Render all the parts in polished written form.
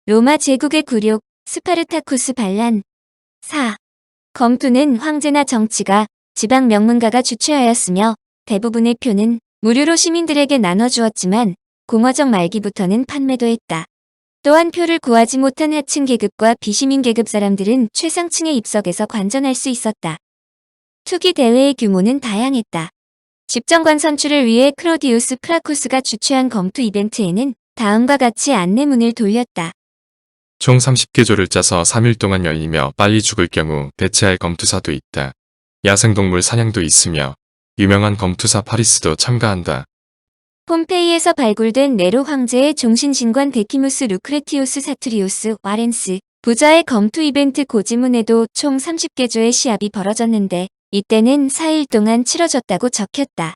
로마 제국의 굴욕, 스파르타쿠스 반란. 4. 검투는 황제나 정치가, 지방 명문가가 주최하였으며 대부분의 표는 무료로 시민들에게 나눠주었지만 공화정 말기부터는 판매도 했다. 또한 표를 구하지 못한 하층 계급과 비시민 계급 사람들은 최상층의 입석에서 관전할 수 있었다. 투기 대회의 규모는 다양했다. 집정관 선출을 위해 클로디우스 프라쿠스가 주최한 검투 이벤트에는 다음과 같이 안내문을 돌렸다. 총 30개조를 짜서 3일 동안 열리며 빨리 죽을 경우 대체할 검투사도 있다. 야생동물 사냥도 있으며 유명한 검투사 파리스도 참가한다. 폼페이에서 발굴된 네로 황제의 종신신관 데키무스 루크레티우스 사투리우스 와렌스 부자의 검투 이벤트 고지문에도 총 30개조의 시합이 벌어졌는데 이때는 4일 동안 치러졌다고 적혔다.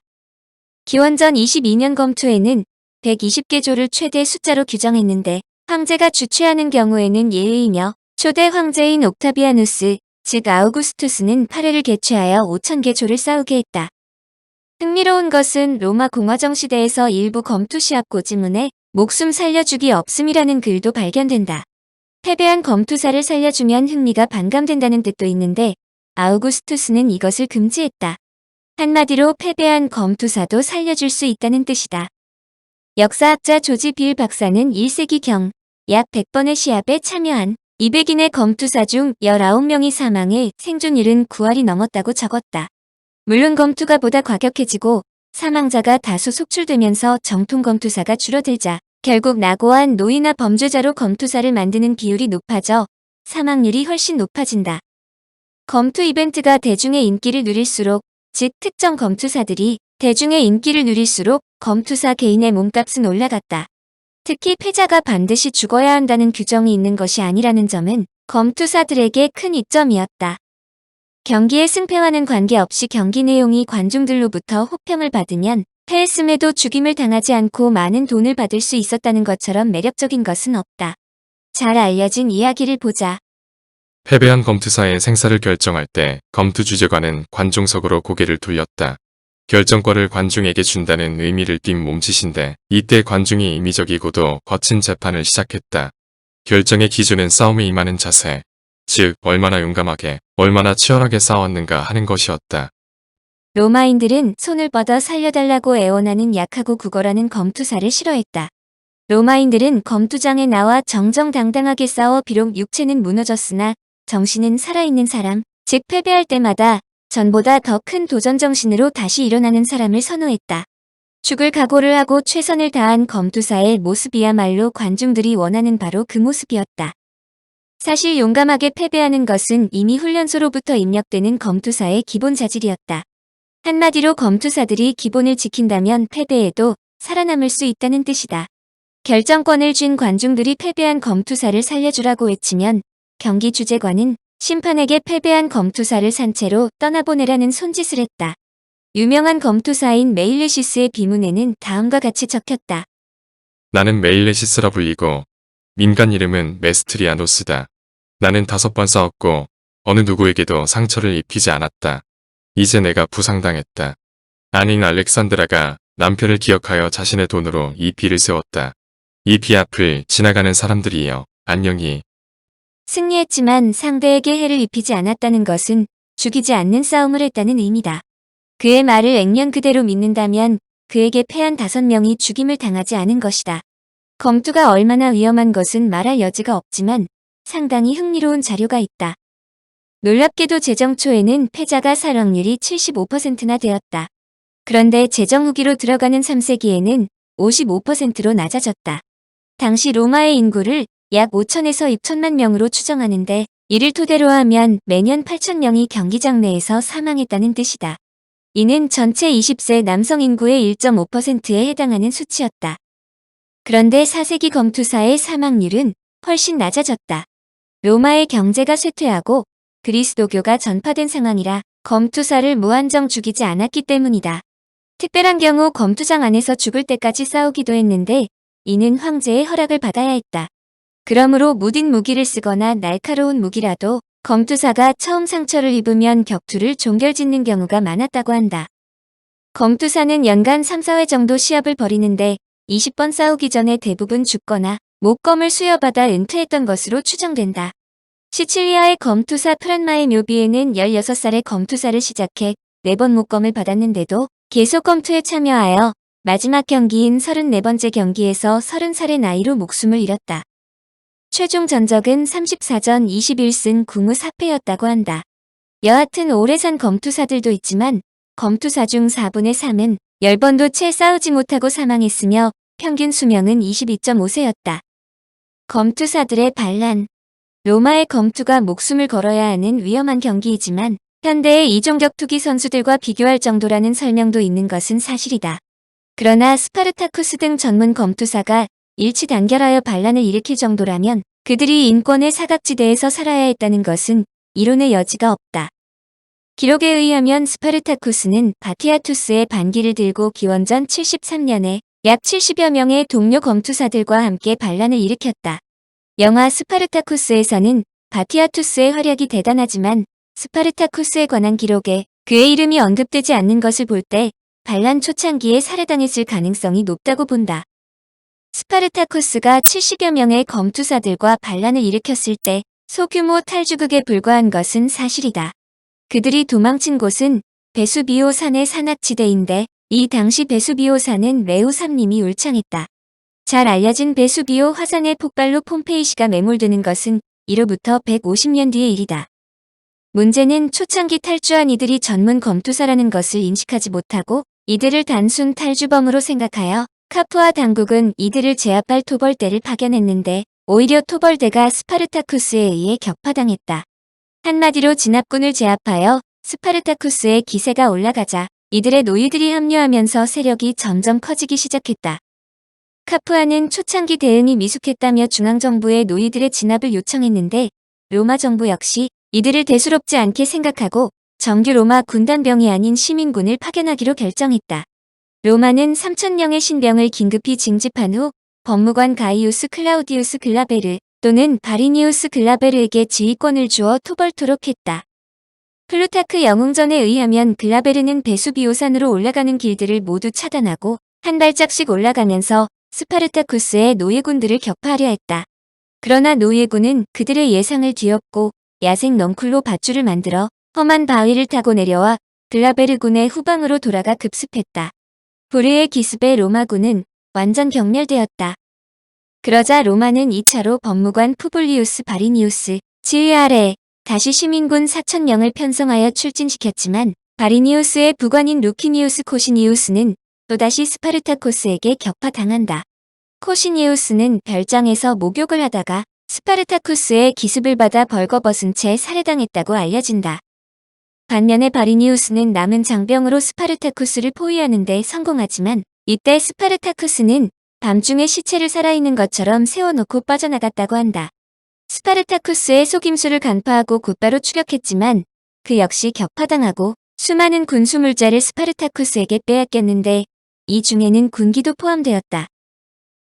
기원전 22년 검투에는 120개조를 최대 숫자로 규정했는데 황제가 주최하는 경우에는 예외이며 초대 황제인 옥타비아누스, 즉 아우구스투스는 8회를 개최하여 5000개조를 싸우게 했다. 흥미로운 것은 로마 공화정 시대에서 일부 검투 시합 고지문에 목숨 살려주기 없음이라는 글도 발견된다. 패배한 검투사를 살려주면 흥미가 반감된다는 뜻도 있는데 아우구스투스는 이것을 금지했다. 한마디로 패배한 검투사도 살려줄 수 있다는 뜻이다. 역사학자 조지 빌 박사는 1세기경 약 100번의 시합에 참여한 200인의 검투사 중 19명이 사망해 생존율은 9할이 넘었다고 적었다. 물론 검투가 보다 과격해지고 사망자가 다수 속출되면서 정통 검투사가 줄어들자 결국 낙오한 노이나 범죄자로 검투사를 만드는 비율이 높아져 사망률이 훨씬 높아진다. 검투 이벤트가 대중의 인기를 누릴수록, 즉 특정 검투사들이 대중의 인기를 누릴수록 검투사 개인의 몸값은 올라갔다. 특히 패자가 반드시 죽어야 한다는 규정이 있는 것이 아니라는 점은 검투사들에게 큰 이점이었다. 경기의 승패와는 관계없이 경기 내용이 관중들로부터 호평을 받으면 패했음에도 죽임을 당하지 않고 많은 돈을 받을 수 있었다는 것처럼 매력적인 것은 없다. 잘 알려진 이야기를 보자. 패배한 검투사의 생사를 결정할 때 검투 주재관은 관중석으로 고개를 돌렸다. 결정권을 관중에게 준다는 의미를 띤 몸짓인데 이때 관중이 임의적이고도 거친 재판을 시작했다. 결정의 기준은 싸움에 임하는 자세, 즉 얼마나 용감하게, 얼마나 치열하게 싸웠는가 하는 것이었다. 로마인들은 손을 뻗어 살려달라고 애원하는 약하고 구걸하는 검투사를 싫어했다. 로마인들은 검투장에 나와 정정당당하게 싸워 비록 육체는 무너졌으나 정신은 살아있는 사람, 즉 패배할 때마다 전보다 더 큰 도전 정신으로 다시 일어나는 사람을 선호했다. 죽을 각오를 하고 최선을 다한 검투사의 모습이야말로 관중들이 원하는 바로 그 모습이었다. 사실 용감하게 패배하는 것은 이미 훈련소로부터 입력되는 검투사의 기본 자질이었다. 한마디로 검투사들이 기본을 지킨다면 패배에도 살아남을 수 있다는 뜻이다. 결정권을 쥔 관중들이 패배한 검투사를 살려주라고 외치면 경기 주재관은 심판에게 패배한 검투사를 산채로 떠나보내라는 손짓을 했다. 유명한 검투사인 메일레시스의 비문에는 다음과 같이 적혔다. 나는 메일레시스라 불리고 민간 이름은 메스트리아노스다. 나는 5번 싸웠고 어느 누구에게도 상처를 입히지 않았다. 이제 내가 부상당했다. 아닌 알렉산드라가 남편을 기억하여 자신의 돈으로 이 비를 세웠다. 이 비 앞을 지나가는 사람들이여 안녕히. 승리했지만 상대에게 해를 입히지 않았다는 것은 죽이지 않는 싸움을 했다는 의미다. 그의 말을 액면 그대로 믿는다면 그에게 패한 5명이 죽임을 당하지 않은 것이다. 검투가 얼마나 위험한 것은 말할 여지가 없지만 상당히 흥미로운 자료가 있다. 놀랍게도 제정 초에는 패자가 살 확률이 75%나 되었다. 그런데 제정 후기로 들어가는 3세기에는 55%로 낮아졌다. 당시 로마의 인구를 약 5천에서 6천만 명으로 추정하는데 이를 토대로 하면 매년 8,000명이 경기장 내에서 사망했다는 뜻이다. 이는 전체 20세 남성 인구의 1.5%에 해당하는 수치였다. 그런데 4세기 검투사의 사망률은 훨씬 낮아졌다. 로마의 경제가 쇠퇴하고 그리스도교가 전파된 상황이라 검투사를 무한정 죽이지 않았기 때문이다. 특별한 경우 검투장 안에서 죽을 때까지 싸우기도 했는데 이는 황제의 허락을 받아야 했다. 그러므로 무딘 무기를 쓰거나 날카로운 무기라도 검투사가 처음 상처를 입으면 격투를 종결짓는 경우가 많았다고 한다. 검투사는 연간 3, 4회 정도 시합을 벌이는데 20번 싸우기 전에 대부분 죽거나 목검을 수여받아 은퇴했던 것으로 추정된다. 시칠리아의 검투사 프란마의 묘비에는 16살에 검투사를 시작해 4번 목검을 받았는데도 계속 검투에 참여하여 마지막 경기인 34번째 경기에서 30살의 나이로 목숨을 잃었다. 최종 전적은 34전 21승 9무 4패였다고 한다. 여하튼 오래 산 검투사들도 있지만 검투사 중 4분의 3은 10번도 채 싸우지 못하고 사망했으며 평균 수명은 22.5세였다. 검투사들의 반란. 로마의 검투가 목숨을 걸어야 하는 위험한 경기이지만 현대의 이종격 투기 선수들과 비교할 정도라는 설명도 있는 것은 사실이다. 그러나 스파르타쿠스 등 전문 검투사가 일치단결하여 반란을 일으킬 정도라면 그들이 인권의 사각지대에서 살아야 했다는 것은 이론의 여지가 없다. 기록에 의하면 스파르타쿠스는 바티아투스의 반기를 들고 기원전 73년에 약 70여 명의 동료 검투사들과 함께 반란을 일으켰다. 영화 스파르타쿠스에서는 바티아투스의 활약이 대단하지만 스파르타쿠스에 관한 기록에 그의 이름이 언급되지 않는 것을 볼 때 반란 초창기에 살해당했을 가능성이 높다고 본다. 스파르타쿠스가 70여 명의 검투사들과 반란을 일으켰을 때 소규모 탈주국에 불과한 것은 사실이다. 그들이 도망친 곳은 베수비오 산의 산악지대인데 이 당시 베수비오 산은 레우삼님이 울창했다. 잘 알려진 베수비오 화산의 폭발로 폼페이시가 매몰드는 것은 이로부터 150년 뒤의 일이다. 문제는 초창기 탈주한 이들이 전문 검투사라는 것을 인식하지 못하고 이들을 단순 탈주범으로 생각하여 카푸아 당국은 이들을 제압할 토벌대를 파견했는데 오히려 토벌대가 스파르타쿠스에 의해 격파당했다. 한마디로 진압군을 제압하여 스파르타쿠스의 기세가 올라가자 이들의 노예들이 합류하면서 세력이 점점 커지기 시작했다. 카푸아는 초창기 대응이 미숙했다며 중앙정부에 노예들의 진압을 요청했는데 로마 정부 역시 이들을 대수롭지 않게 생각하고 정규 로마 군단병이 아닌 시민군을 파견하기로 결정했다. 로마는 3,000명의 신병을 긴급히 징집한 후 법무관 가이우스 클라우디우스 글라베르 또는 바리니우스 글라베르에게 지휘권을 주어 토벌토록 했다. 플루타크 영웅전에 의하면 글라베르는 베수비오산으로 올라가는 길들을 모두 차단하고 한 발짝씩 올라가면서 스파르타쿠스의 노예군들을 격파하려 했다. 그러나 노예군은 그들의 예상을 뒤엎고 야생 넝쿨로 밧줄을 만들어 험한 바위를 타고 내려와 글라베르군의 후방으로 돌아가 급습했다. 불의의 기습에 로마군은 완전 경멸되었다. 그러자 로마는 2차로 법무관 푸블리우스 바리니우스 지휘 아래 다시 시민군 4,000명을 편성하여 출진시켰지만 바리니우스의 부관인 루키니우스 코시니우스는 또다시 스파르타쿠스에게 격파당한다. 코시니우스는 별장에서 목욕을 하다가 스파르타쿠스의 기습을 받아 벌거벗은 채 살해당했다고 알려진다. 반면에 바리니우스는 남은 장병으로 스파르타쿠스를 포위하는 데 성공하지만 이때 스파르타쿠스는 밤중에 시체를 살아있는 것처럼 세워놓고 빠져나갔다고 한다. 스파르타쿠스의 속임수를 간파하고 곧바로 추격했지만 그 역시 격파당하고 수많은 군수물자를 스파르타쿠스에게 빼앗겼는데 이 중에는 군기도 포함되었다.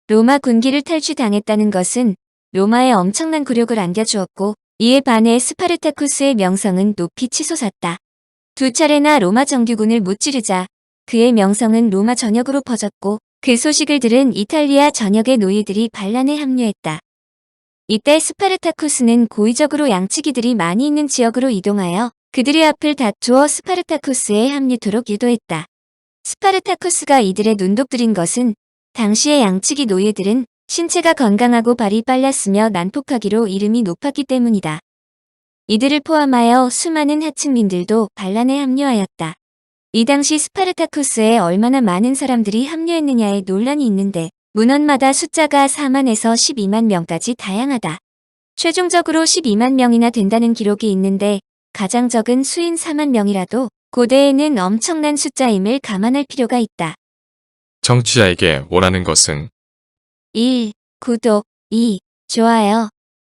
로마 군기를 탈취당했다는 것은 로마에 엄청난 굴욕을 안겨주었고 이에 반해 스파르타쿠스의 명성은 높이 치솟았다. 2차례나 로마 정규군을 무찌르자 그의 명성은 로마 전역으로 퍼졌고 그 소식을 들은 이탈리아 전역의 노예들이 반란에 합류했다. 이때 스파르타쿠스는 고의적으로 양치기들이 많이 있는 지역으로 이동하여 그들의 앞을 다투어 스파르타쿠스에 합류토록 유도했다. 스파르타쿠스가 이들의 눈독들인 것은 당시의 양치기 노예들은 신체가 건강하고 발이 빨랐으며 난폭하기로 이름이 높았기 때문이다. 이들을 포함하여 수많은 하층민들도 반란에 합류하였다. 이 당시 스파르타쿠스에 얼마나 많은 사람들이 합류했느냐에 논란이 있는데 문헌마다 숫자가 4만에서 12만 명까지 다양하다. 최종적으로 12만 명이나 된다는 기록이 있는데 가장 적은 수인 4만 명이라도 고대에는 엄청난 숫자임을 감안할 필요가 있다. 청취자에게 원하는 것은 1. 구독 2. 좋아요